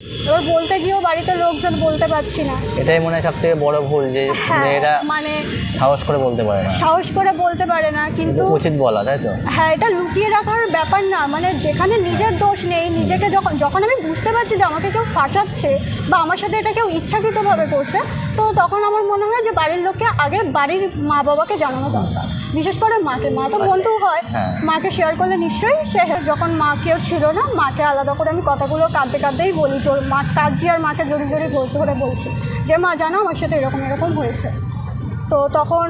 এবার বলতে গিয়েও বাড়িতে লোকজন বলতে পারছি না। এটাই মনে হয় সব থেকে বড় ভুল যে মেয়েরা মানে সাহস করে বলতে পারে না, সাহস করে বলতে পারে না, কিন্তু উচিত বলা, তাই তো? হ্যাঁ, এটা লুকিয়ে রাখার ব্যাপার না, মানে যেখানে নিজের দোষ নেই, নিজেকে যখন আমি বুঝতে পারছি যে আমাকে কেউ ফাঁসাচ্ছে বা আমার সাথে এটা কেউ ইচ্ছাকৃতভাবে করছে, তো তখন আমার মনে হয় যে বাড়ির লোককে আগে বাড়ির মা বাবাকে জানানো দরকার, বিশেষ করে মাকে। মা তো বন্ধু হয়, মাকে শেয়ার করলে নিশ্চয়ই সে, যখন মা কেউ ছিল না, মাকে আলাদা করে আমি কথাগুলো কাঁদতে কাঁদতেই বলি, মা কাঁদছি আর মাকে জড়ি জড়ি ধরে বলছি যে মা জানো আমার সাথে এরকম এরকম হয়েছে। তো তখন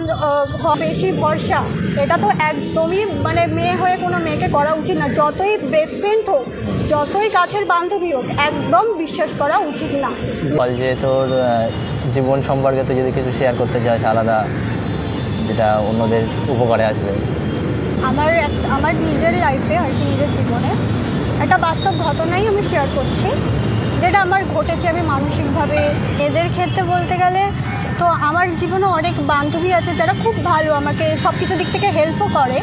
বেশি ভরসা, এটা তো একদমই মানে মেয়ে হয়ে কোনো মেয়েকে করা উচিত না, যতই বেস্ট ফ্রেন্ড হোক, যতই কাছের বান্ধবী হোক, একদম বিশ্বাস করা উচিত না। বল যে তোর জীবন সম্পর্কে তুই যদি কিছু শেয়ার করতে চাস আলাদা, যেটা অন্যদের উপকারে আসবে। আমার নিজের লাইফে আর কি, নিজের জীবনে একটা বাস্তব ঘটনাই আমি শেয়ার করছি, যেটা আমার ঘটেছে। আমি মানসিকভাবে এদের ক্ষেত্রে বলতে গেলে তো আমার জীবনে অনেক বান্ধবী আছে যারা খুব ভালো, আমাকে সব কিছু দিক থেকে হেল্পও করে।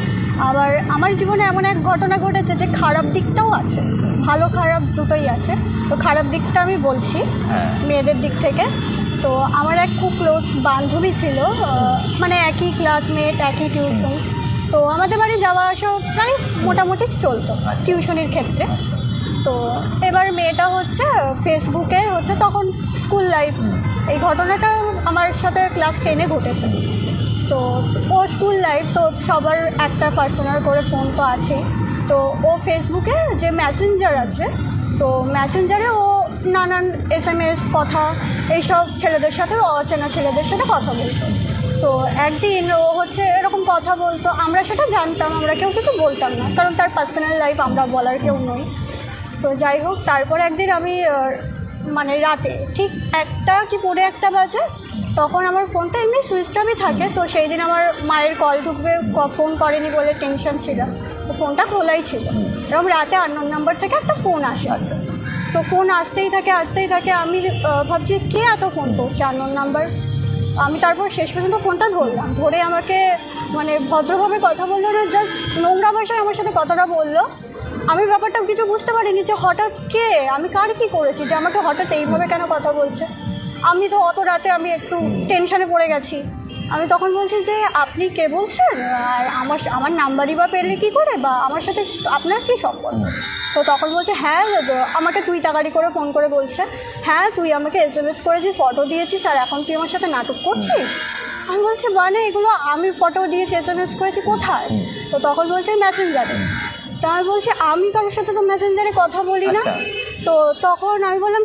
আবার আমার জীবনে এমন এক ঘটনা ঘটেছে যে খারাপ দিকটাও আছে, ভালো খারাপ দুটোই আছে। তো খারাপ দিকটা আমি বলছি মেয়েদের দিক থেকে। তো আমার এক খুব ক্লোজ বান্ধবী ছিল, মানে একই ক্লাসমেট, একই টিউশন। তো আমাদের বাড়ি যাওয়া আসা প্রায় মোটামুটি চলতো টিউশনির ক্ষেত্রে। তো এবার মেয়েটা হচ্ছে ফেসবুকে হচ্ছে, তখন স্কুল লাইফ, এই ঘটনাটা আমার সাথে ক্লাস 10-এ ঘটেছে। তো ও স্কুল লাইফ, তো সবার একটা পার্সোনাল করে ফোন তো আছেই। তো ও ফেসবুকে যে মেসেঞ্জার আছে, তো মেসেঞ্জারে ও নানান SMS কথা এইসব ছেলেদের সাথে, অচেনা ছেলেদের সাথে কথা বলতো। তো একদিন ও হচ্ছে এরকম কথা বলতো, আমরা সেটা জানতাম, আমরা কেউ কিছু বলতাম না, কারণ তার পার্সোনাল লাইফ আমরা বলার কেউ নই। তো যাই হোক, তারপর একদিন আমি মানে রাতে ঠিক 1টা কি 1:45 বাজে, তখন আমার ফোনটা এমনি সুইচ অফই থাকে। তো সেই দিন আমার মায়ের কল ঢুকবে, ফোন করেনি বলে টেনশন ছিল, তো ফোনটা খোলাই ছিল। এরকম রাতে আননোন নাম্বার থেকে একটা ফোন আসে। তো ফোন আসতেই থাকে, আমি ভাবছি কে এত ফোন করছে আননোন নাম্বার। আমি তারপর শেষ পর্যন্ত ফোনটা ধরলাম, ধরে আমাকে মানে ভদ্রভাবে কথা বললো না, জাস্ট নোংরা ভাষায় আমার সাথে কথাটা বললো। আমি ব্যাপারটা কিছু বুঝতে পারিনি যে হঠাৎ কে, আমি কার কী করেছি যে আমাকে হঠাৎ এইভাবে কেন কথা বলছে। আমি তো অত রাতে আমি একটু টেনশনে পড়ে গেছি। আমি তখন বলছি যে আপনি কে বলছেন, আর আমার নাম্বারই বা পেলে কী করে, বা আমার সাথে আপনার কী সম্পর্ক। তো তখন বলছে হ্যাঁ, আমাকে তুই তাড়াতাড়ি করে ফোন করে বলছে, হ্যাঁ তুই আমাকে SMS করেছিস, ফটো দিয়েছিস, আর এখন তুই আমার সাথে নাটক করছিস। আমি বলছি মানে এগুলো আমি ফটো দিয়েছি, SMS করেছি, কোথায়? তো তখন বলছে মেসেঞ্জারে। তো আমি বলছি আমি কারোর সাথে তো মেসেঞ্জারে কথা বলি না। তো তখন আমি বললাম